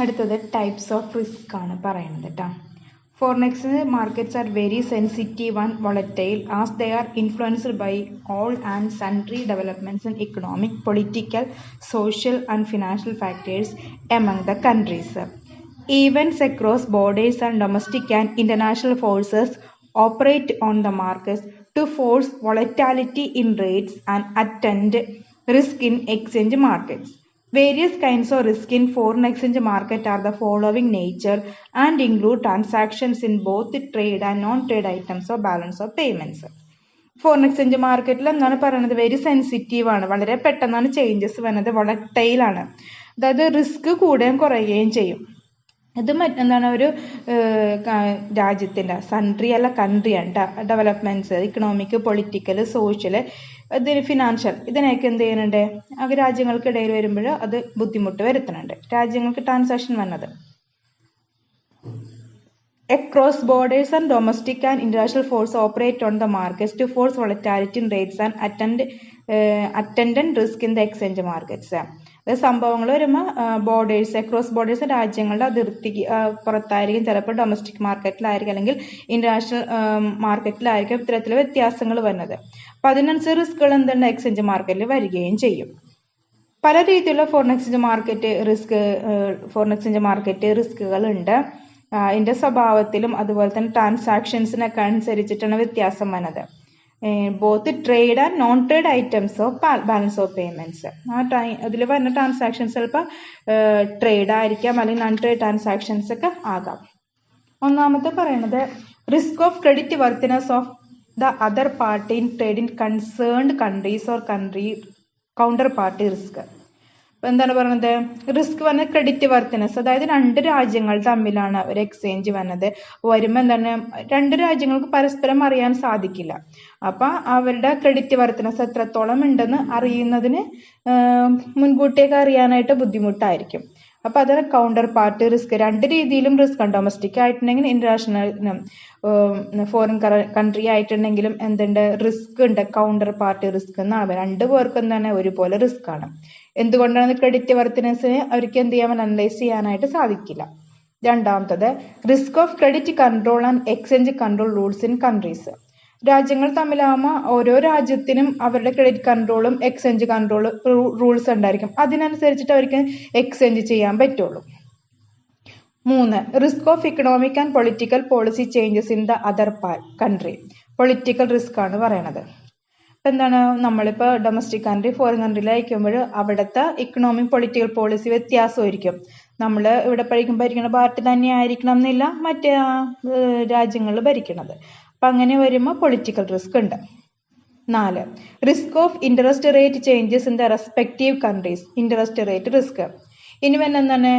അടുത്തത് types of risk ആണ് പറയുന്നത് കേട്ടോ. Foreign exchange markets are very sensitive and volatile as they are influenced by all and sundry developments in economic, political, social and financial factors among the countries. Events across borders and domestic and international forces operate on the markets to force volatility in rates and attend risk in exchange markets. Various kinds of risk in foreign exchange market are the following nature and include transactions in both trade and non-trade items or balance of payments. Foreign exchange മാർക്കറ്റിൽ എന്താണ് പറയുന്നത്, very sensitive ആണ്, വളരെ പെട്ടെന്നാണ് changes വരുന്നത്, volatile ആണ്, അതായത് risk കൂടുകയും കുറയുകയും ചെയ്യും. ഇത് എന്താണ് ഒരു രാജ്യത്തിൻ്റെ സൺട്രി അല്ല കൺട്രിയാണ് ഡെവലപ്മെൻറ്റ്സ്, ഇക്കണോമിക്, പൊളിറ്റിക്കൽ, സോഷ്യൽ, ഇതിന് ഫിനാൻഷ്യൽ, ഇതിനൊക്കെ എന്ത് ചെയ്യുന്നുണ്ട്, രാജ്യങ്ങൾക്കിടയിൽ വരുമ്പോൾ അത് ബുദ്ധിമുട്ട് വരുത്തുന്നുണ്ട്, രാജ്യങ്ങൾക്ക് ട്രാൻസാക്ഷൻ വന്നത്. Across borders and domestic and international forces operate on the markets to force volatility in rates and attendant risk in the exchange markets. അത് സംഭവങ്ങൾ വരുമ്പോൾ ബോർഡേഴ്സ്, അക്രോസ് ബോർഡേഴ്സ്, രാജ്യങ്ങളുടെ അതിർത്തിക്ക് പുറത്തായിരിക്കും, ചിലപ്പോൾ ഡൊമസ്റ്റിക് മാർക്കറ്റിലായിരിക്കും അല്ലെങ്കിൽ ഇന്റർനാഷണൽ മാർക്കറ്റിലായിരിക്കും ഇത്തരത്തിൽ വ്യത്യാസങ്ങൾ വരുന്നത്. അപ്പം അതിനനുസരിച്ച് റിസ്കുകൾ എന്തുണ്ട് എക്സ്ചേഞ്ച് മാർക്കറ്റിൽ വരികയും ചെയ്യും. പല രീതിയിലുള്ള ഫോറിൻ എക്സ്ചേഞ്ച് മാർക്കറ്റ് റിസ്കുകൾ ഉണ്ട്. ഇതിൻ്റെ സ്വഭാവത്തിലും അതുപോലെ തന്നെ ട്രാൻസാക്ഷൻസിനൊക്കെ അനുസരിച്ചിട്ടാണ് വ്യത്യാസം വന്നത്. Both trade and non trade items of balance of payments, അതിൽ വരുന്ന ട്രാൻസാക്ഷൻസ് ചിലപ്പോൾ ട്രേഡ് ആയിരിക്കാം അല്ലെങ്കിൽ നോൺ ട്രേഡ് ട്രാൻസാക്ഷൻസ് ഒക്കെ ആകാം. ഒന്നാമത്തെ പറയുന്നത് risk of credit worthiness of the other party in trade in concerned countries or country counter party risk. എന്താണ് പറയുന്നത്, റിസ്ക് വന്ന ക്രെഡിറ്റ് വർത്തിനെസ്, അതായത് രണ്ട് രാജ്യങ്ങൾ തമ്മിലാണ് ഒരു എക്സ്ചേഞ്ച് വന്നത്, വരുമ്പോൾ എന്താണ് രണ്ട് രാജ്യങ്ങൾക്ക് പരസ്പരം അറിയാൻ സാധിക്കില്ല. അപ്പം അവരുടെ ക്രെഡിറ്റ് വർത്തിനെസ് എത്രത്തോളം ഉണ്ടെന്ന് അറിയുന്നതിന് മുൻകൂട്ടിയൊക്കെ അറിയാനായിട്ട് ബുദ്ധിമുട്ടായിരിക്കും. അപ്പം അതാണ് കൗണ്ടർ പാർട്ടി റിസ്ക്. രണ്ട് രീതിയിലും റിസ്ക് ഉണ്ട്, ഡൊമസ്റ്റിക് ആയിട്ടുണ്ടെങ്കിൽ ഇന്റർനാഷണൽ ഫോറിൻ കൺട്രി ആയിട്ടുണ്ടെങ്കിലും എന്തുണ്ട്, റിസ്ക് ഉണ്ട്, കൗണ്ടർ പാർട്ടി റിസ്ക് എന്നാണ്. രണ്ടു പേർക്കും എന്താണ് ഒരുപോലെ റിസ്ക് ആണ്. എന്തുകൊണ്ടാണ് ക്രെഡിറ്റ് വർത്തിനെസ്സിന് അവർക്ക് എന്ത് ചെയ്യാൻ അനലൈസ് ചെയ്യാനായിട്ട് സാധിക്കില്ല. രണ്ടാമത്തത് risk of credit control and exchange control rules in countries. രാജ്യങ്ങൾ തമ്മിലാകുമ്പോൾ ഓരോ രാജ്യത്തിനും അവരുടെ ക്രെഡിറ്റ് കൺട്രോളും എക്സ്ചേഞ്ച് കൺട്രോൾ റൂൾസ് ഉണ്ടായിരിക്കും, അതിനനുസരിച്ചിട്ട് അവർക്ക് എക്സ്ചേഞ്ച് ചെയ്യാൻ പറ്റുള്ളൂ. 3. Risk of economic and political policy changes in the other country. Political risk ആണ് പറയണത്. എന്താണ്, നമ്മളിപ്പോൾ ഡൊമസ്റ്റിക് കൺട്രി ഫോറിൻ കൺട്രിയിലയക്കുമ്പോൾ അവിടുത്തെ ഇക്കണോമിക് പൊളിറ്റിക്കൽ പോളിസി വ്യത്യാസമായിരിക്കും. നമ്മൾ ഇവിടെ ഭരിക്കുന്ന പാർട്ടി തന്നെ ആയിരിക്കണം എന്നില്ല മറ്റേ രാജ്യങ്ങളിൽ ഭരിക്കുന്നത്. അപ്പം അങ്ങനെ വരുമ്പോൾ പൊളിറ്റിക്കൽ റിസ്ക് ഉണ്ട്. 4. Risk of interest rate changes in the respective countries. Interest rate risk. ഇനി എന്താണ്,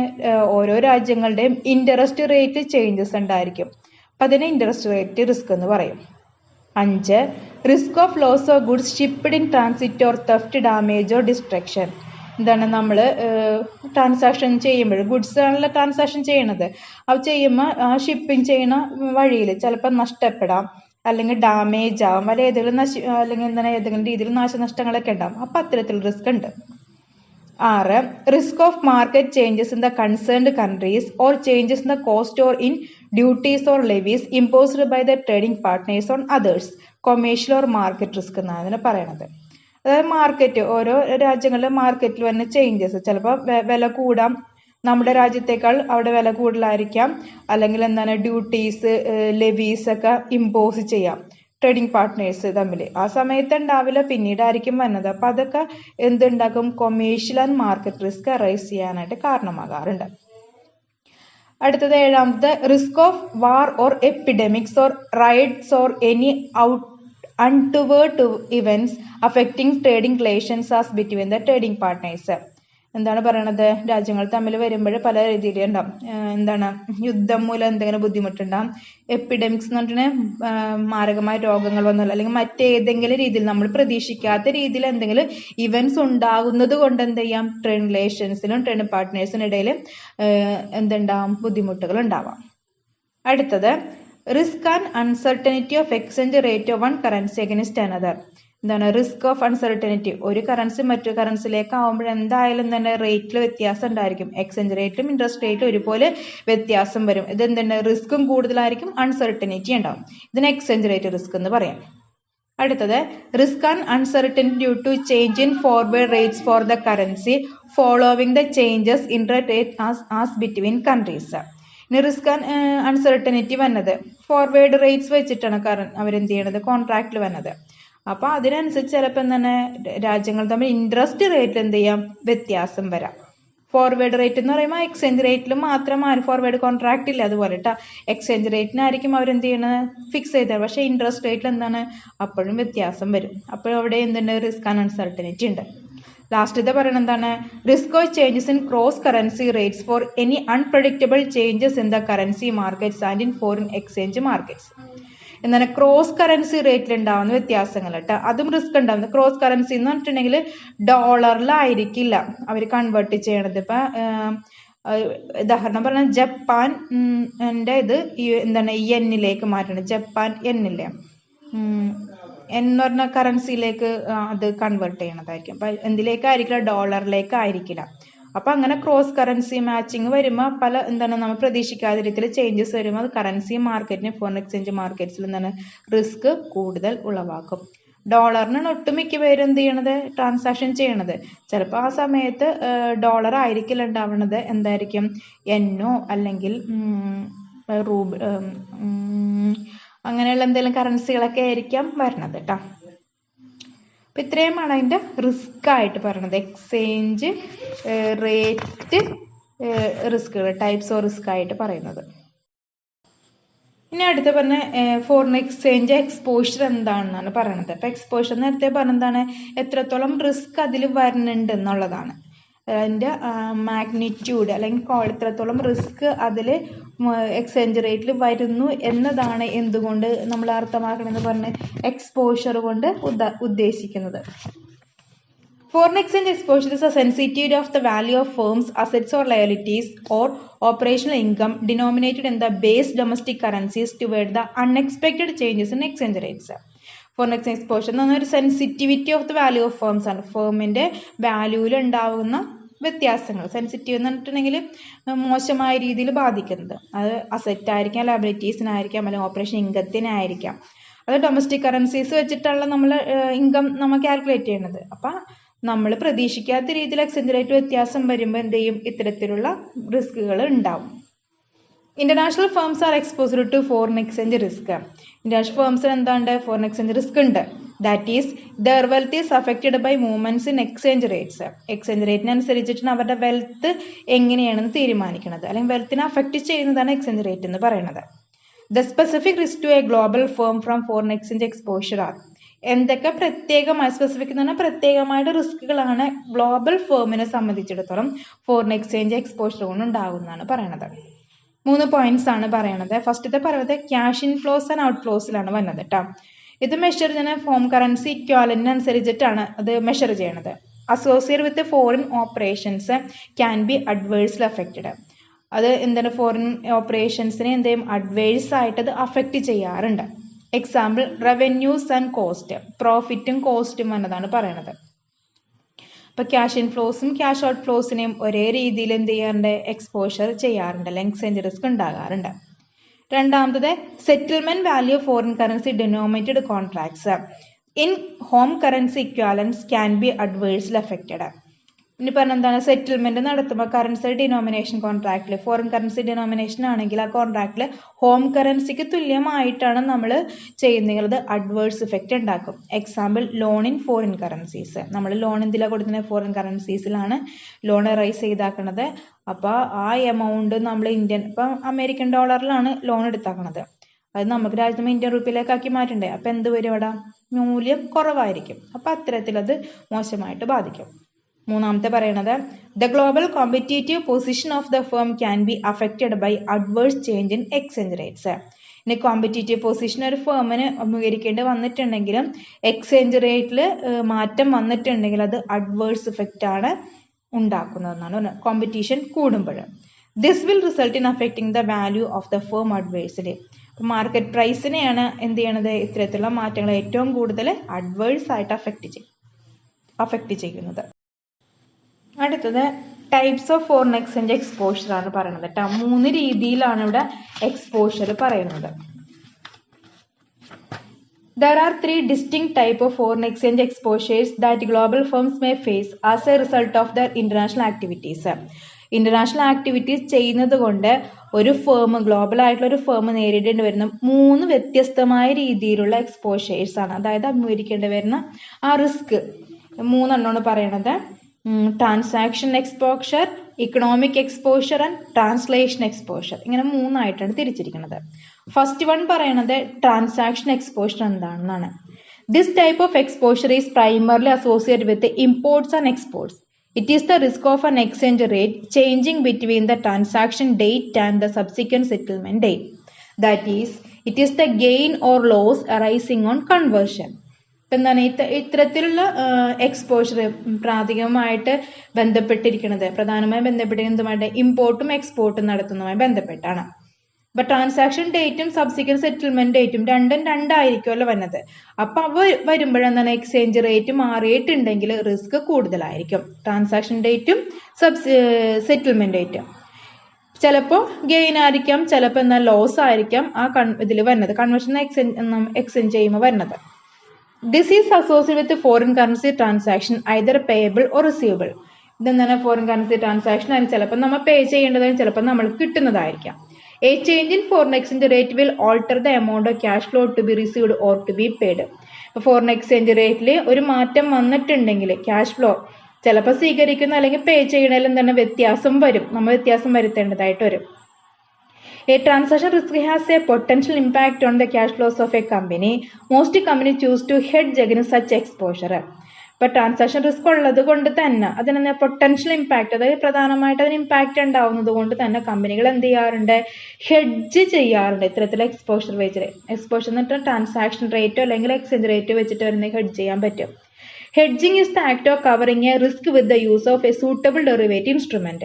ഓരോ രാജ്യങ്ങളുടെയും ഇൻട്രസ്റ്റ് റേറ്റ് ചേഞ്ചസ് ഉണ്ടായിരിക്കും, അപ്പം അതിനെ ഇൻട്രസ്റ്റ് റേറ്റ് റിസ്ക് എന്ന് പറയും. 5. Risk of loss of goods shipped in transit or theft, damage or destruction. എന്താണ്, നമ്മൾ ട്രാൻസാക്ഷൻ ചെയ്യുമ്പോൾ ഗുഡ്സ് ആണല്ലോ ട്രാൻസാക്ഷൻ ചെയ്യണത്, അത് ചെയ്യുമ്പോൾ ആ ഷിപ്പിംഗ് ചെയ്യുന്ന വഴിയിൽ ചിലപ്പോൾ നഷ്ടപ്പെടാം, അല്ലെങ്കിൽ ഡാമേജ് ആവാം, വല്ല അല്ലെങ്കിൽ എന്താണ് ഏതെങ്കിലും രീതിയിൽ നാശനഷ്ടങ്ങളൊക്കെ ഉണ്ടാവും. അപ്പം അത്തരത്തിൽ റിസ്ക് ഉണ്ട്. 6. Risk of market changes in the concerned countries or changes in the cost or in duties or levies imposed by the trading partners on others. Commercial or market risk എന്നാണ് അതിനെ പറയണത്. അതായത് മാർക്കറ്റ്, ഓരോ രാജ്യങ്ങളിലെ മാർക്കറ്റിൽ വരുന്ന changes, ചിലപ്പോൾ വില കൂടാം, നമ്മുടെ രാജ്യത്തേക്കാൾ അവിടെ വില കൂടുതലായിരിക്കാം, അല്ലെങ്കിൽ എന്താണ് ഡ്യൂട്ടീസ്, ലെവീസ് ഒക്കെ ഇമ്പോസ് ചെയ്യാം ട്രേഡിംഗ് പാർട്ട്നേഴ്സ് തമ്മിൽ. ആ സമയത്ത് ഉണ്ടാവില്ല, പിന്നീടായിരിക്കും വന്നത്. അപ്പം അതൊക്കെ എന്തുണ്ടാക്കും, commercial and market risk arise ചെയ്യാനായിട്ട് കാരണമാകാറുണ്ട്. അടുത്തത് 7. Risk of war or epidemics or riots or any untoward events affecting trading relations as between the trading partners. എന്താണ് പറയണത്, രാജ്യങ്ങൾ തമ്മിൽ വരുമ്പോൾ പല രീതിയിലുണ്ടാവും. എന്താണ്, യുദ്ധം മൂലം എന്തെങ്കിലും ബുദ്ധിമുട്ടുണ്ടാകും, എപ്പിഡമിക്സ് എന്ന് പറഞ്ഞിട്ടുണ്ടെങ്കിൽ മാരകമായ രോഗങ്ങൾ വന്നാൽ, അല്ലെങ്കിൽ മറ്റേതെങ്കിലും രീതിയിൽ നമ്മൾ പ്രതീക്ഷിക്കാത്ത രീതിയിൽ എന്തെങ്കിലും ഇവന്റ്സ് ഉണ്ടാകുന്നത് കൊണ്ട് എന്ത് ചെയ്യാം, ട്രേഡ് റിലേഷൻസിനും ട്രേഡ് പാർട്ട്നേഴ്സിനും ഇടയിൽ എന്തുണ്ടാവും, ബുദ്ധിമുട്ടുകൾ ഉണ്ടാവാം. അടുത്തത് risk and uncertainty of exchange rate of one currency against another. എന്താണ് റിസ്ക് ഓഫ് അൺസർട്ടനിറ്റി. ഒരു കറൻസി മറ്റൊരു കറൻസിലേക്ക് ആവുമ്പോൾ എന്തായാലും തന്നെ റേറ്റിൽ വ്യത്യാസം ഉണ്ടായിരിക്കും. എക്സ്ചേഞ്ച് റേറ്റിലും ഇൻട്രസ്റ്റ് റേറ്റും ഒരുപോലെ വ്യത്യാസം വരും. ഇത് എന്താണ് റിസ്ക്കും കൂടുതലായിരിക്കും, അൺസർട്ടനിറ്റി ഉണ്ടാവും. ഇതിന് എക്സ്ചേഞ്ച് റേറ്റ് റിസ്ക് എന്ന് പറയാം. അടുത്തത് risk and uncertainty due to change in forward rates for the currency following the changes in rate as between countries. ഇനി റിസ്ക് ആൻഡ് അൺസർട്ടനിറ്റി വന്നത് ഫോർവേഡ് റേറ്റ്സ് വെച്ചിട്ടാണ് അവരെന്ത് ചെയ്യണത്, കോൺട്രാക്റ്റിൽ വന്നത്. അപ്പൊ അതിനനുസരിച്ച് ചിലപ്പോൾ എന്താണ് രാജ്യങ്ങൾ തമ്മിൽ ഇൻട്രസ്റ്റ് റേറ്റിൽ എന്ത് ചെയ്യാം, വ്യത്യാസം വരാം. ഫോർവേഡ് റേറ്റ് എന്ന് പറയുമ്പോൾ എക്സ്ചേഞ്ച് റേറ്റിൽ മാത്രമാണ് ഫോർവേഡ് കോൺട്രാക്ട് ഇല്ല, അതുപോലെ കേട്ടോ എക്സ്ചേഞ്ച് റേറ്റിനായിരിക്കും അവരെന്ത് ചെയ്യണത്, ഫിക്സ് ചെയ്തത്. പക്ഷേ ഇൻട്രസ്റ്റ് റേറ്റിൽ എന്താണ് അപ്പോഴും വ്യത്യാസം വരും. അപ്പോഴും അവിടെ എന്തുണ്ട്, റിസ്ക് ആൻഡ് അൺസർട്ടനിറ്റി ഉണ്ട്. ലാസ്റ്റത്തെ പറയുന്നത് എന്താണ്, risk of changes in cross currency rates for any unpredictable changes in the currency markets and in foreign exchange markets. എന്താണ് ക്രോസ് കറൻസി റേറ്റിൽ ഉണ്ടാവുന്ന വ്യത്യാസങ്ങൾ കേട്ടോ, അതും റിസ്ക് ഉണ്ടാവുന്നത്. ക്രോസ് കറൻസി എന്ന് പറഞ്ഞിട്ടുണ്ടെങ്കിൽ ഡോളറിലായിരിക്കില്ല അവർ കൺവേർട്ട് ചെയ്യണത്. ഇപ്പൊ ഉദാഹരണം പറഞ്ഞാൽ ജപ്പാൻ ഇത് എന്താണ് യെന്നിലേക്ക് മാറ്റണം. ജപ്പാൻ യെന്നില്ലേ, എന്ന് പറഞ്ഞ കറൻസിയിലേക്ക് അത് കൺവേർട്ട് ചെയ്യണതായിരിക്കും. അപ്പൊ എന്തിലേക്കായിരിക്കില്ല, ഡോളറിലേക്കായിരിക്കില്ല. അപ്പൊ അങ്ങനെ ക്രോസ് കറൻസി മാച്ചിങ് വരുമ്പോൾ പല എന്താണ് നമ്മൾ പ്രതീക്ഷിക്കാത്ത രീതിയിൽ ചേഞ്ചസ് വരുമ്പോൾ അത് കറൻസി മാർക്കറ്റിന് ഫോറിൻ എക്സ്ചേഞ്ച് മാർക്കറ്റ്സിൽ എന്താണ് റിസ്ക് കൂടുതൽ ഉളവാക്കും. ഡോളറിനാണ് ഒട്ടുമിക്ക പേരും എന്ത് ചെയ്യണത്, ട്രാൻസാക്ഷൻ ചെയ്യണത്. ചിലപ്പോൾ ആ സമയത്ത് ഡോളർ ആയിരിക്കില്ല ഉണ്ടാവുന്നത്, എന്തായിരിക്കും എന്നോ അല്ലെങ്കിൽ റൂബിൾ അങ്ങനെയുള്ള എന്തെങ്കിലും കറൻസികളൊക്കെ ആയിരിക്കാം വരണത് കേട്ടോ. അപ്പൊ ഇത്രയുമാണ് അതിന്റെ റിസ്ക് ആയിട്ട് പറയുന്നത്. എക്സ്ചേഞ്ച് റേറ്റ് റിസ്കുകൾ, ടൈപ്സ് ഓഫ് റിസ്ക് ആയിട്ട് പറയുന്നത്. ഇനി അടുത്ത് പറഞ്ഞ ഫോറിൻ എക്സ്ചേഞ്ച് എക്സ്പോഷർ എന്താണെന്നാണ് പറയുന്നത്. അപ്പൊ എക്സ്പോഷർ നേരത്തെ പറഞ്ഞതാണ് എത്രത്തോളം റിസ്ക് അതിൽ വരുന്നുണ്ട് എന്നുള്ളതാണ്. അതിന്റെ മാഗ്നിറ്റ്യൂഡ് അല്ലെങ്കിൽ എത്രത്തോളം റിസ്ക് അതിൽ എക്സ്ചേഞ്ച് റേറ്റിൽ വരുന്നു എന്നതാണ് എന്തുകൊണ്ട് നമ്മൾ അർത്ഥമാക്കണമെന്ന് പറഞ്ഞ് എക്സ്പോഷർ കൊണ്ട് ഉദ്ദേശിക്കുന്നത്. Foreign exchange exposure is a sensitivity of the value of firms, assets or liabilities or operational income denominated in the base domestic currencies toward the unexpected changes in exchange rates. Foreign exchange exposure എന്ന് പറഞ്ഞാൽ ഒരു sensitivity of the value of firms ആണ്. ഫേമിന്റെ വാല്യൂവിൽ ഉണ്ടാകുന്ന വ്യത്യാസങ്ങൾ. Sensitive എന്ന് പറഞ്ഞിട്ടുണ്ടെങ്കിൽ മോശമായ രീതിയിൽ ബാധിക്കുന്നത്. അത് അസറ്റ് ആയിരിക്കാം, ലയബിലിറ്റീസിനായിരിക്കാം, അല്ലെങ്കിൽ ഓപ്പറേഷൻ ഇൻകത്തിനായിരിക്കാം. അത് ഡൊമസ്റ്റിക് കറൻസീസ് വെച്ചിട്ടുള്ള നമ്മൾ ഇൻകം നമ്മൾ കാൽക്കുലേറ്റ് ചെയ്യുന്നത്. അപ്പം നമ്മൾ പ്രതീക്ഷിക്കാത്ത രീതിയിൽ എക്സ്ചേഞ്ച് റേറ്റ് വ്യത്യാസം വരുമ്പോൾ എന്ത് ചെയ്യും, ഇത്തരത്തിലുള്ള റിസ്കുകൾ ഉണ്ടാവും. International firms are exposed to foreign exchange risk. International ഫേംസിന് എന്താണ്ട് ഫോറിൻ എക്സ്ചേഞ്ച് റിസ്ക് ഉണ്ട്. That is their wealth is affected by movements in exchange rates. Exchange റേറ്റിനനുസരിച്ചിട്ടാണ് അവരുടെ വെൽത്ത് എങ്ങനെയാണെന്ന് തീരുമാനിക്കുന്നത്, അല്ലെങ്കിൽ വെൽത്തിനെ അഫക്റ്റ് ചെയ്യുന്നതാണ് എക്സ്ചേഞ്ച് റേറ്റ് എന്ന് പറയുന്നത്. The specific risk to a global firm from foreign exchange exposure are. എന്തൊക്കെ പ്രത്യേകമായി, സ്പെസിഫിക് എന്ന് പറഞ്ഞാൽ പ്രത്യേകമായിട്ട് റിസ്കുകളാണ് ഗ്ലോബൽ ഫേമിനെ സംബന്ധിച്ചിടത്തോളം ഫോറിൻ എക്സ്ചേഞ്ച് എക്സ്പോഷർ കൊണ്ട് ഉണ്ടാകുന്നതാണ് പറയണത്. 3 പോയിന്റ്സ് ആണ് പറയണത്. ഫസ്റ്റത്തെ പറയുന്നത് ക്യാഷ് ഇൻഫ്ലോസ് ആൻഡ് ഔട്ട്ഫ്ലോസിലാണ് വന്നത് കേട്ടോ. ഇത് മെഷർ ചെയ്യുന്ന ഫോം കറൻസി ഇക്വാലന്റിനനുസരിച്ചിട്ടാണ് അത് മെഷർ ചെയ്യണത്. Associate with foreign operations can be adversely affected. അത് എന്താണ് ഫോറിൻ ഓപ്പറേഷൻസിനെ എന്തെയും അഡ്വേഴ്സ് ആയിട്ട് അത് അഫക്റ്റ് ചെയ്യാറുണ്ട്. എക്സാമ്പിൾ റവന്യൂസ് ആൻഡ് കോസ്റ്റ്, പ്രോഫിറ്റും കോസ്റ്റും എന്നതാണ് പറയണത്. ഇപ്പൊ ക്യാഷ് ഇൻഫ്ലോസും ക്യാഷ് ഔട്ട് ഫ്ലോസിനെയും ഒരേ രീതിയിൽ എന്ത് ചെയ്യാറുണ്ട്, എക്സ്പോഷർ ചെയ്യാറുണ്ട്, അല്ലെങ്കിൽ എക്സ്ചേഞ്ച് റിസ്ക് ഉണ്ടാകാറുണ്ട്. രണ്ടാമത്തത് settlement value foreign currency denominated contracts in home currency equivalence can be adversely affected. ഇനി പറഞ്ഞ എന്താണ്, സെറ്റിൽമെന്റ് നടത്തുമ്പോൾ കറൻസി ഡിനോമിനേഷൻ കോൺട്രാക്റ്റിൽ ഫോറിൻ കറൻസി ഡിനോമിനേഷൻ ആണെങ്കിൽ ആ കോൺട്രാക്റ്റിൽ ഹോം കറൻസിക്ക് തുല്യമായിട്ടാണ് നമ്മൾ ചെയ്യുന്നത്, അത് അഡ്വേഴ്സ് ഇഫക്റ്റ് ഉണ്ടാക്കും. Example loan in foreign currencies. നമ്മൾ ലോൺ എന്തിലാണ് കൊടുക്കുന്നത്, ഫോറിൻ കറൻസീസിലാണ് ലോൺ റൈസ് ചെയ്താക്കുന്നത്. അപ്പോൾ ആ എമൗണ്ട് നമ്മൾ ഇപ്പം അമേരിക്കൻ ഡോളറിലാണ് ലോൺ എടുത്താക്കണത്. അത് നമുക്ക് രാജ്യത്ത് ഇന്ത്യൻ റുപ്പിയിലേക്കാക്കി മാറ്റണ്ടേ. അപ്പം എന്ത് വരും, അവിടെ മൂല്യം കുറവായിരിക്കും. അപ്പം അത്തരത്തിൽ അത് മോശമായിട്ട് ബാധിക്കും. മൂന്നാമത്തെ പറയണത് the global competitive position of the firm can be affected by adverse change in exchange rates. ഇനി കോമ്പറ്റീറ്റീവ് പൊസിഷൻ ഒരു ഫേമിന് അഭിമുഖീകരിക്കേണ്ടി വന്നിട്ടുണ്ടെങ്കിലും എക്സ്ചേഞ്ച് റേറ്റിൽ മാറ്റം വന്നിട്ടുണ്ടെങ്കിൽ അത് അഡ്വേഴ്സ് ഇഫക്റ്റ് ആണ് ഉണ്ടാക്കുന്നതെന്നാണ് കോമ്പറ്റീഷൻ കൂടുമ്പോൾ. This will result in affecting the value of the firm adversely. Market പ്രൈസിനെയാണ് എന്ത് ചെയ്യണത്, ഇത്തരത്തിലുള്ള മാറ്റങ്ങൾ ഏറ്റവും കൂടുതൽ അഡ്വേഴ്സ് ആയിട്ട് അഫക്റ്റ് ചെയ്യുന്നത്. അടുത്തത് types of foreign exchange exposure ആണ് പറയുന്നത് കേട്ടോ. 3 രീതിയിലാണ് ഇവിടെ എക്സ്പോഷർ പറയുന്നത്. There are 3 distinct types of foreign exchange exposures that global firms may face as a result of their international activities. International activities ചെയ്യുന്നത് കൊണ്ട് ഒരു ഫേം, ഗ്ലോബൽ ആയിട്ടുള്ള ഒരു ഫേം നേരിടേണ്ടി വരുന്ന 3 വ്യത്യസ്തമായ രീതിയിലുള്ള എക്സ്പോഷേഴ്സ് ആണ്. അതായത് അഭിമുഖീകരിക്കേണ്ടി വരുന്ന ആ റിസ്ക് 3 എണ്ണമാണ് പറയണത്. Transaction exposure, economic exposure and translation exposure. ഇങ്ങനെ 3 ആയിട്ടാണ് തിരിച്ചിരിക്കുന്നത്. ഫസ്റ്റ് വൺ പറയണത് ട്രാൻസാക്ഷൻ എക്സ്പോഷർ എന്താണെന്നാണ്. This type of exposure is primarily associated with imports and exports. It is the risk of an exchange rate changing between the transaction date and the subsequent settlement date. That is, it is the gain or loss arising on conversion. എന്താണ് ഇത്തരത്തിലുള്ള exposure പ്രാഥമികമായിട്ട് പ്രധാനമായും ബന്ധപ്പെട്ടിരിക്കുന്നതുമായിട്ട് ഇമ്പോർട്ടും എക്സ്പോർട്ടും നടത്തുന്നതുമായി ബന്ധപ്പെട്ടാണ്. അപ്പൊ transaction ഡേറ്റും subsequent settlement ഡേറ്റും രണ്ടും രണ്ടായിരിക്കുമല്ലോ വന്നത്. അപ്പൊ അവ വരുമ്പോഴെന്താണ് എക്സ്ചേഞ്ച് റേറ്റ് മാറിയിട്ടുണ്ടെങ്കിൽ റിസ്ക് കൂടുതലായിരിക്കും. ട്രാൻസാക്ഷൻ ഡേറ്റും സെറ്റിൽമെന്റ് ഡേറ്റും ചിലപ്പോൾ ഗെയിൻ ആയിരിക്കാം, ചിലപ്പോൾ എന്നാൽ ലോസ് ആയിരിക്കാം ആ ഇതിൽ വരുന്നത്, കൺവേർഷൻ എക്സ്ചേഞ്ച് ചെയ്യുമ്പോൾ വരുന്നത്. This is associated with foreign currency transaction either payable or receivable. ഇതെന്താണ് ഫോറിൻ കറൻസി ട്രാൻസാക്ഷൻ ആയിരിക്കും, ചിലപ്പോൾ നമ്മൾ പേ ചെയ്യേണ്ടതായിരിക്കും, ചിലപ്പോൾ നമ്മൾക്ക് കിട്ടുന്നതായിരിക്കാം. A change in foreign exchange rate will alter the amount of cash flow to be received or to be paid. Foreign exchange റേറ്റിൽ ഒരു മാറ്റം വന്നിട്ടുണ്ടെങ്കിൽ ക്യാഷ് ഫ്ലോ ചിലപ്പോൾ സ്വീകരിക്കുന്ന അല്ലെങ്കിൽ പേ ചെയ്യണതിലും തന്നെ വ്യത്യാസം വരും, നമ്മൾ വ്യത്യാസം വരുത്തേണ്ടതായിട്ട് വരും. A transaction risk has a potential impact on the cash flows of a company. Most companies choose to hedge against such exposure. ഇപ്പൊ ട്രാൻസാക്ഷൻ റിസ്ക് ഉള്ളത് കൊണ്ട് തന്നെ അതിന് പൊട്ടൻഷ്യൽ ഇമ്പാക്ട്, അതായത് പ്രധാനമായിട്ട് അതിന് ഇമ്പാക്ട് ഉണ്ടാവുന്നത് കൊണ്ട് തന്നെ കമ്പനികൾ എന്ത് ചെയ്യാറുണ്ട്, ഹെഡ്ജ് ചെയ്യാറുണ്ട് ഇത്തരത്തിലുള്ള എക്സ്പോഷർ വെച്ചിട്ട്. എക്സ്പോഷർ എന്ന് പറഞ്ഞാൽ ട്രാൻസാക്ഷൻ റേറ്റോ അല്ലെങ്കിൽ എക്സ്ചേഞ്ച് റേറ്റോ വെച്ചിട്ട് വരുന്ന ഹെഡ്ജ് ചെയ്യാൻ പറ്റും. Hedging is the act of covering a risk with the use of a suitable derivative instrument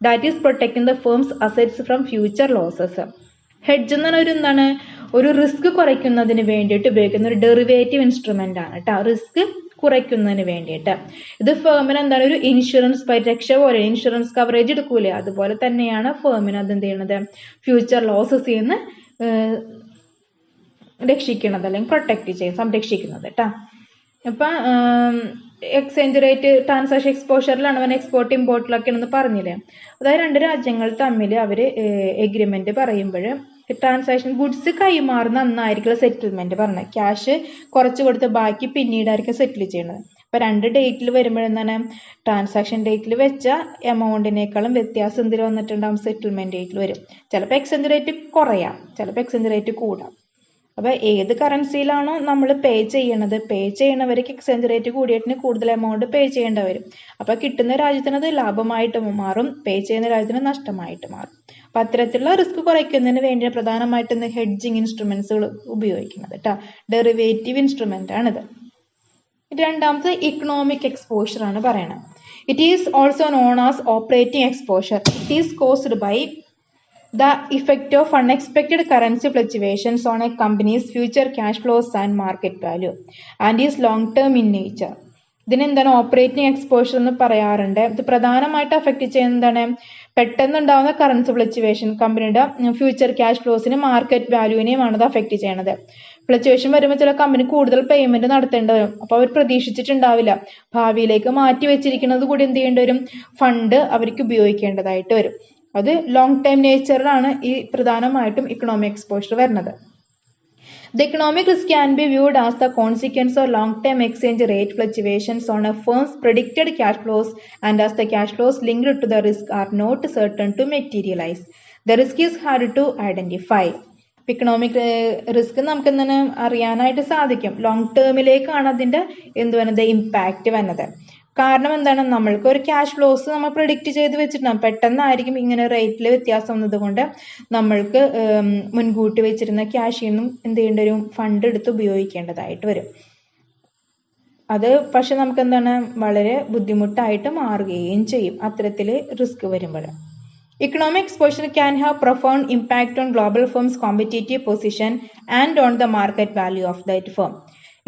that is protecting the firm's assets from future losses. Hedge എന്ന് പറഞ്ഞാൽ ഒരു റിസ്ക് കുറയ്ക്കുന്നതിന് വേണ്ടിയിട്ട് ഉപയോഗിക്കുന്ന ഒരു ഡെറിവേറ്റീവ് ഇൻസ്ട്രുമെന്റ് ആണ് കേട്ടോ, റിസ്ക് കുറയ്ക്കുന്നതിന് വേണ്ടിയിട്ട്. ഇത് ഫേമിന് എന്താണ് ഒരു ഇൻഷുറൻസ് പരിരക്ഷ പോലെ, ഇൻഷുറൻസ് കവറേജ് എടുക്കൂലേ, അതുപോലെ തന്നെയാണ് ഫേമിന് അത് എന്ത് ചെയ്യണത്, ഫ്യൂച്ചർ ലോസസ് ചെയ്യുന്ന രക്ഷിക്കുന്നത് അല്ലെങ്കിൽ പ്രൊട്ടക്ട് ചെയ്ത് സംരക്ഷിക്കുന്നത് കേട്ടോ. ഇപ്പൊ എക്സ്ചേഞ്ച് റേറ്റ് ട്രാൻസാക്ഷൻ എക്സ്പോഷറിലാണ് അവൻ എക്സ്പോർട്ട് ഇമ്പോർട്ടിലൊക്കെ ആണെന്ന് പറഞ്ഞില്ലേ. അതായത് 2 രാജ്യങ്ങൾ തമ്മിൽ അവര് എഗ്രിമെന്റ് പറയുമ്പോൾ ട്രാൻസാക്ഷൻ ഗുഡ്സ് കൈമാറുന്ന അന്നായിരിക്കും സെറ്റിൽമെന്റ് പറഞ്ഞത്. ക്യാഷ് കുറച്ച് കൊടുത്ത് ബാക്കി പിന്നീടായിരിക്കും സെറ്റിൽ ചെയ്യുന്നത്. അപ്പൊ 2 ഡേറ്റിൽ വരുമ്പോഴെന്താണ് ട്രാൻസാക്ഷൻ ഡേറ്റിൽ വെച്ച എമൗണ്ടിനേക്കാളും വ്യത്യാസം എന്തിൽ വന്നിട്ടുണ്ടാവും, സെറ്റിൽമെന്റ് ഡേറ്റിൽ വരും. ചിലപ്പോൾ എക്സ്ചേഞ്ച് റേറ്റ് കുറയാം, ചിലപ്പോൾ എക്സ്ചേഞ്ച് റേറ്റ് കൂടാം. അപ്പൊ ഏത് കറൻസിയിലാണോ നമ്മൾ പേ ചെയ്യണത്, പേ ചെയ്യണവർക്ക് എക്സ്ചേഞ്ച് റേറ്റ് കൂടിയിട്ട് കൂടുതൽ എമൗണ്ട് പേ ചെയ്യേണ്ടി വരും. അപ്പൊ കിട്ടുന്ന രാജ്യത്തിന് അത് ലാഭമായിട്ട് മാറും, പേ ചെയ്യുന്ന രാജ്യത്തിന് നഷ്ടമായിട്ട് മാറും. അപ്പൊ അത്തരത്തിലുള്ള റിസ്ക് കുറയ്ക്കുന്നതിന് വേണ്ടി പ്രധാനമായിട്ട് ഹെഡ്ജിങ് ഇൻസ്ട്രുമെന്റ്സുകൾ ഉപയോഗിക്കുന്നത് കേട്ടോ, ഡെറിവേറ്റീവ് ഇൻസ്ട്രുമെന്റ് ആണിത്. രണ്ടാമത് ഇക്കണോമിക് എക്സ്പോഷർ ആണ് പറയണത്. It is also known as operating exposure. It is caused by the effect of unexpected currency fluctuations on a company's future cash flows and market value and is long term in nature. ഇതിനെന്താണ് operating exposure എന്ന് പറയാറുണ്ട്. ഇത് പ്രധാനമായിട്ട് affect ചെയ്യുന്നതാണ് പെട്ടെന്നുണ്ടാവുന്ന currency fluctuation, കമ്പനിയുടെ future cash ഫ്ലോസിന് market വാല്യൂവിനെയുമാണ് ഇത് അഫക്റ്റ് ചെയ്യണത്. ഫ്ലക്ച്വേഷൻ വരുമ്പോൾ ചില കമ്പനി കൂടുതൽ പേയ്മെന്റ് നടത്തേണ്ടി വരും. അപ്പോൾ അവർ പ്രതീക്ഷിച്ചിട്ടുണ്ടാവില്ല, ഭാവിയിലേക്ക് മാറ്റി വെച്ചിരിക്കുന്നത് കൂടി എന്ത് ചെയ്യേണ്ടി വരും, ഫണ്ട് അവർക്ക് ഉപയോഗിക്കേണ്ടതായിട്ട് വരും. അത് ലോങ് ടൈം നേച്ചറിലാണ് ഈ പ്രധാനമായിട്ടും ഇക്കണോമിക് എക്സ്പോഷർ വരുന്നത്. The economic risk can be viewed as the consequence of long-term exchange rate fluctuations on a firm's predicted cash flows, and as the cash flows linked to the risk are not certain to materialize, the risk is hard to identify. Economic risk നമുക്ക് എന്താണ് അറിയാനായിട്ട് സാധിക്കും, long ടേമിലേക്കാണ് അതിന്റെ impact വന്നത്. കാരണം എന്താണ്, നമ്മൾക്ക് ഒരു ക്യാഷ് ഫ്ലോസ് നമ്മൾ പ്രിഡിക്റ്റ് ചെയ്ത് വെച്ചിട്ടുണ്ടാകും, പെട്ടെന്നായിരിക്കും ഇങ്ങനെ റേറ്റിൽ വ്യത്യാസം വന്നത് കൊണ്ട് നമ്മൾക്ക് മുൻകൂട്ടി വെച്ചിരുന്ന ക്യാഷിൽ നിന്നും എന്ത് ചെയ്യേണ്ടി വരും, ഫണ്ട് എടുത്ത് ഉപയോഗിക്കേണ്ടതായിട്ട് വരും. അത് പക്ഷെ നമുക്ക് എന്താണ് വളരെ ബുദ്ധിമുട്ടായിട്ട് മാറുകയും ചെയ്യും അത്തരത്തിൽ റിസ്ക് വരുമ്പോൾ. Economic exposure can have profound impact on global firms' competitive position and on the market value of that firm.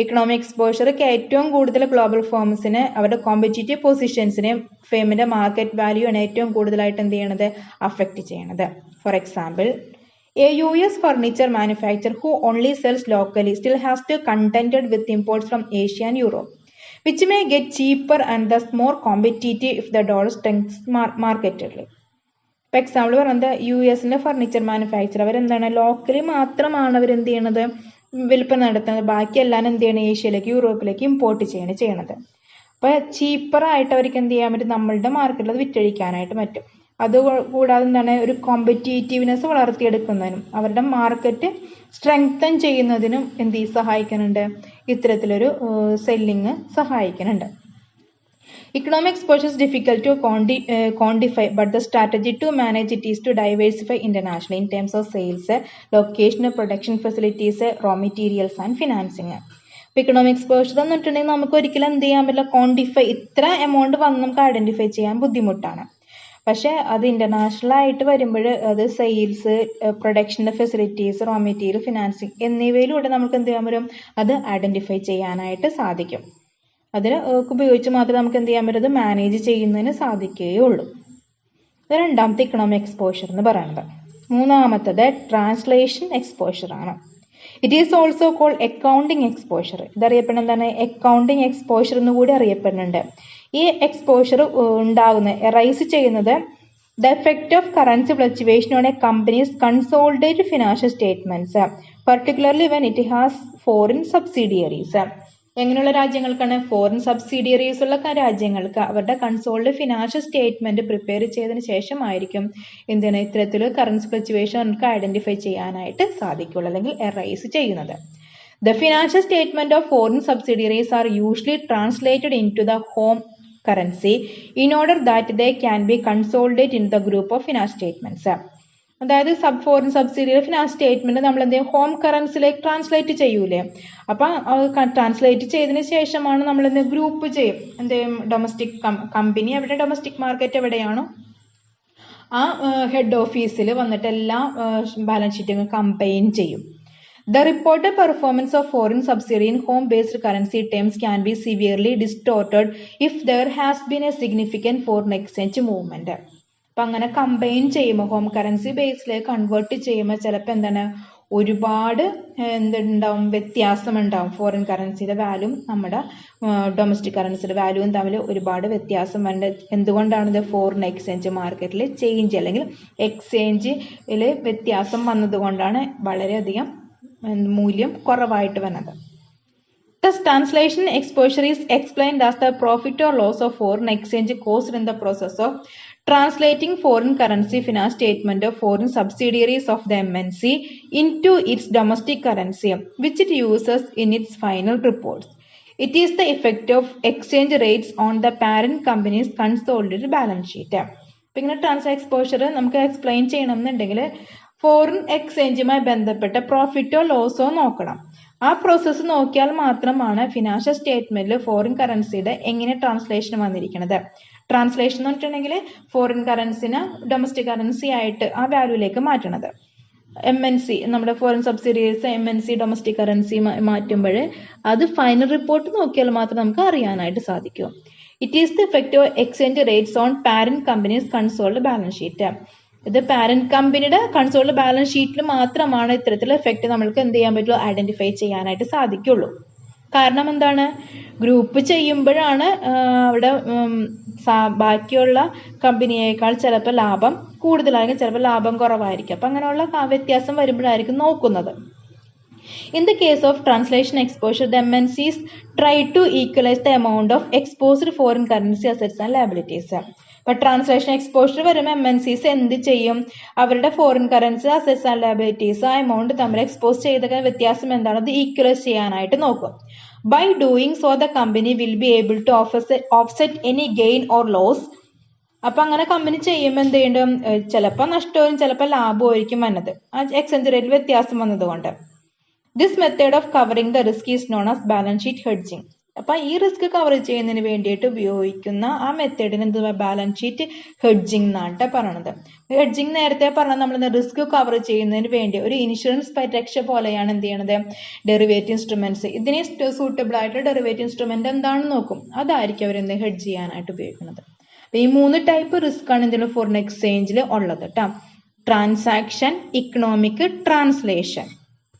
Economic എക്സ്പോഷർക്ക് ഏറ്റവും കൂടുതൽ ഗ്ലോബൽ ഫേംസിന് അവരുടെ കോമ്പറ്റീറ്റീവ് പൊസിഷൻസിനെ ഫേമിന്റെ മാർക്കറ്റ് വാല്യൂ ആണ് ഏറ്റവും കൂടുതലായിട്ട് എന്ത് ചെയ്യണത് അഫക്റ്റ് ചെയ്യണത്. For example, a US furniture manufacturer who only sells locally still has to contended with imports from Asia and Europe, which may get cheaper and thus more competitive if the dollar strengthens markedly. ഇപ്പോൾ example പറയുന്നത് US furniture manufacture അവരെന്താണ് locally മാത്രമാണ് അവരെന്ത് ചെയ്യണത് വിൽപ്പന നടത്തുന്നത്, ബാക്കി എല്ലാം എന്ത് ചെയ്യണം ഏഷ്യയിലേക്ക് യൂറോപ്പിലേക്ക് ഇമ്പോർട്ട് ചെയ്യണത്. അപ്പോൾ ചീപ്പറായിട്ട് അവർക്ക് എന്ത് ചെയ്യാൻ പറ്റും, നമ്മളുടെ മാർക്കറ്റിൽ അത് വിറ്റഴിക്കാനായിട്ട് പറ്റും. അതുകൂടാതെ എന്താണ് ഒരു കോമ്പറ്റീറ്റീവ്നെസ് വളർത്തിയെടുക്കുന്നതിനും അവരുടെ മാർക്കറ്റ് സ്ട്രെങ്തൻ ചെയ്യുന്നതിനും എന്ത് സഹായിക്കുന്നുണ്ട്, ഇത്തരത്തിലൊരു സെല്ലിങ് സഹായിക്കുന്നുണ്ട്. Economic exposure is difficult to quantify, but the strategy to manage it is to diversify internationally in terms of sales, location, production facilities, raw materials and financing. Economic exposure എന്ന് വെച്ചിട്ടുണ്ടെങ്കിൽ നമുക്ക് ഒരിക്കലും എന്ത് ചെയ്യാൻ പറ്റില്ല, ക്വാണ്ടിഫൈ ഇത്ര amount വന്ന് നമുക്ക് ഐഡന്റിഫൈ ചെയ്യാൻ ബുദ്ധിമുട്ടാണ്. പക്ഷെ അത് ഇന്റർനാഷണൽ ആയിട്ട് വരുമ്പോൾ അത് സെയിൽസ്, പ്രൊഡക്ഷൻ്റെ ഫെസിലിറ്റീസ്, റോ മെറ്റീരിയൽ, ഫിനാൻസിങ് എന്നിവയിലൂടെ നമുക്ക് എന്ത് ചെയ്യാൻ പറ്റും, അത് ഐഡന്റിഫൈ ചെയ്യാനായിട്ട് സാധിക്കും. അതിന് ഉപയോഗിച്ച് മാത്രമേ നമുക്ക് എന്ത് ചെയ്യാൻ പറ്റും, മാനേജ് ചെയ്യുന്നതിന് സാധിക്കുകയുള്ളൂ. ഇത് രണ്ടാമത്തെ ഇക്കണോമിക് എക്സ്പോഷർ എന്ന് പറയുന്നത്. മൂന്നാമത്തത് ട്രാൻസ്ലേഷൻ എക്സ്പോഷർ ആണ്. It is also called accounting exposure. ഇതറിയപ്പെടുന്ന എന്താണ്, അക്കൗണ്ടിങ് എക്സ്പോഷർ എന്ന് കൂടി അറിയപ്പെടുന്നുണ്ട്. ഈ എക്സ്പോഷർ റൈസ് ചെയ്യുന്നത് the effect of currency fluctuation on a company's consolidated financial statements, particularly when it has foreign subsidiaries. എങ്ങനെയുള്ള രാജ്യങ്ങൾക്കാണ്, ഫോറിൻ സബ്സിഡിയറീസ് ഉള്ള രാജ്യങ്ങൾക്ക് അവരുടെ കൺസോൾഡ് ഫിനാൻഷ്യൽ സ്റ്റേറ്റ്മെന്റ് പ്രിപ്പയർ ചെയ്തതിന് ശേഷമായിരിക്കും എന്താണ് ഇത്തരത്തിൽ കറൻസി ഫ്ലക്ച്വേഷൻ നമുക്ക് ഐഡന്റിഫൈ ചെയ്യാനായിട്ട് സാധിക്കുള്ളൂ, അല്ലെങ്കിൽ എറൈസ് ചെയ്യുന്നത്. The financial statement of foreign subsidiaries are usually translated into the home currency in order that they can be consolidated in the group of financial statements. അതായത് ഫോറിൻ സബ്സിഡിയറി ഫിനാൻസ് സ്റ്റേറ്റ്മെന്റ് നമ്മൾ എന്ത് ചെയ്യും, home കറൻസിയിലേക്ക് translate ചെയ്യൂലേ. അപ്പം translate ചെയ്തതിന് ശേഷമാണ് നമ്മൾ എന്ത് ഗ്രൂപ്പ് ചെയ്യും, എന്ത് ചെയ്യും, ഡൊമസ്റ്റിക് കമ്പനി എവിടെ, ഡൊമസ്റ്റിക് മാർക്കറ്റ് എവിടെയാണോ ആ ഹെഡ് ഓഫീസിൽ വന്നിട്ട് എല്ലാ ബാലൻസ് ഷീറ്റും കമ്പൈൻ ചെയ്യും. The reported performance of foreign subsidiary in home-based currency terms can be severely distorted if there has been a significant foreign exchange movement. അപ്പം അങ്ങനെ കമ്പൈൻ ചെയ്യുമ്പോൾ ഹോം കറൻസി ബേസിലേക്ക് കൺവേർട്ട് ചെയ്യുമ്പോൾ ചിലപ്പോൾ എന്താണ് ഒരുപാട് എന്തുണ്ടാവും, വ്യത്യാസം ഉണ്ടാവും. ഫോറിൻ കറൻസിയുടെ വാല്യൂ നമ്മുടെ ഡൊമസ്റ്റിക് കറൻസിയുടെ വാല്യൂവും തമ്മിൽ ഒരുപാട് വ്യത്യാസം വരുന്നത് എന്തുകൊണ്ടാണ്, ഇത് ഫോറിൻ എക്സ്ചേഞ്ച് മാർക്കറ്റിൽ ചേഞ്ച് അല്ലെങ്കിൽ എക്സ്ചേഞ്ചിൽ വ്യത്യാസം വന്നതുകൊണ്ടാണ് വളരെയധികം മൂല്യം കുറവായിട്ട് വന്നത്. Thus, translation exposure is explained as the profit or loss of foreign exchange caused in the process of translating foreign currency finance statement of foreign subsidiaries of the MNC into its domestic currency, which it uses in its final reports. It is the effect of exchange rates on the parent company's consolidated balance sheet. അപ്പം ഇങ്ങനെ translation exposure നമുക്ക് explain ചെയ്യണമെന്നുണ്ടെങ്കിൽ foreign എക്സ്ചേഞ്ചുമായി ബന്ധപ്പെട്ട പ്രോഫിറ്റോ ലോസോ നോക്കണം. ആ process നോക്കിയാൽ മാത്രമാണ് financial സ്റ്റേറ്റ്മെന്റിൽ foreign കറൻസിയുടെ എങ്ങനെ ട്രാൻസ്ലേഷൻ വന്നിരിക്കുന്നത്. ട്രാൻസ്ലേഷൻ എന്ന് പറഞ്ഞിട്ടുണ്ടെങ്കിൽ ഫോറിൻ കറൻസിനെ ഡൊമസ്റ്റിക് കറൻസി ആയിട്ട് ആ വാല്യൂലേക്ക് മാറ്റണത്. MNC നമ്മുടെ foreign subsidiaries MNC domestic currency മാറ്റുമ്പോൾ അത് ഫൈനൽ റിപ്പോർട്ട് നോക്കിയാൽ മാത്രം നമുക്ക് അറിയാനായിട്ട് സാധിക്കും. It is the effect of exchange rates on parent companies consoled balance sheet. ഇത് പാരന്റ് കമ്പനിയുടെ കൺസോൾഡ് ബാലൻസ് ഷീറ്റിൽ മാത്രമാണ് ഇത്തരത്തിലുള്ള എഫക്റ്റ് നമ്മൾക്ക് എന്ത് ചെയ്യാൻ പറ്റുള്ളൂ, ഐഡന്റിഫൈ ചെയ്യാനായിട്ട് സാധിക്കുള്ളൂ. കാരണം എന്താണ്, ഗ്രൂപ്പ് ചെയ്യുമ്പോഴാണ് അവിടെ ബാക്കിയുള്ള കമ്പനിയേക്കാൾ ചിലപ്പോൾ ലാഭം കൂടുതലായിരിക്കും, ചിലപ്പോൾ ലാഭം കുറവായിരിക്കും. അപ്പം അങ്ങനെയുള്ള വ്യത്യാസം വരുമ്പോഴായിരിക്കും നോക്കുന്നത്. In the case of translation exposure, the MNCs try to equalize the amount of exposed foreign currency assets and liabilities. But translation exposure വരുമ്പോൾ MNCs എന്ത് ചെയ്യും, അവരുടെ foreign currency assets and liabilities ആ എമൗണ്ട് തമ്മിൽ എക്സ്പോസ് ചെയ്ത വ്യത്യാസം എന്താണ് അത് ഈക്വലൈസ് ചെയ്യാനായിട്ട് നോക്കും. By doing so, the company will be able to offset any gain or loss. അപ്പം അങ്ങനെ കമ്പനി ചെയ്യുമ്പോൾ എന്ത് ചെയ്യണം, ചിലപ്പോൾ നഷ്ടവും ചിലപ്പോൾ ലാഭമായിരിക്കും വന്നത് ആ എക്സ്ചേഞ്ച് റേറ്റിൽ വ്യത്യാസം വന്നതുകൊണ്ട്. This method of covering the risk is known as balance sheet hedging. അപ്പൊ ഈ റിസ്ക് കവർ ചെയ്യുന്നതിന് വേണ്ടിയിട്ട് ഉപയോഗിക്കുന്ന ആ മെത്തേഡിന് എന്തുവാ ബാലൻസ് ഷീറ്റ് ഹെഡ്ജിങ് എന്നാണ് പറയണത്. ഹെഡ്ജിങ് നേരത്തെ പറഞ്ഞത് നമ്മൾ റിസ്ക് കവർ ചെയ്യുന്നതിന് വേണ്ടി ഒരു ഇൻഷുറൻസ് പരിരക്ഷ പോലെയാണ് എന്ത് ചെയ്യണത് ഡെറിവേറ്റീവ് ഇൻസ്ട്രുമെന്റ്സ്. ഇതിനെ സൂട്ടബിൾ ആയിട്ട് ഡെറിവേറ്റീവ് ഇൻസ്ട്രുമെന്റ് എന്താണെന്ന് നോക്കും, അതായിരിക്കും അവർ എന്ത് ഹെഡ്ജ് ചെയ്യാനായിട്ട് ഉപയോഗിക്കുന്നത്. അപ്പൊ ഈ 3 ടൈപ്പ് റിസ്ക് ആണ് എന്തെങ്കിലും ഫോറിൻ എക്സ്ചേഞ്ചിൽ ഉള്ളത് കേട്ടോ. Transaction, economic, translation.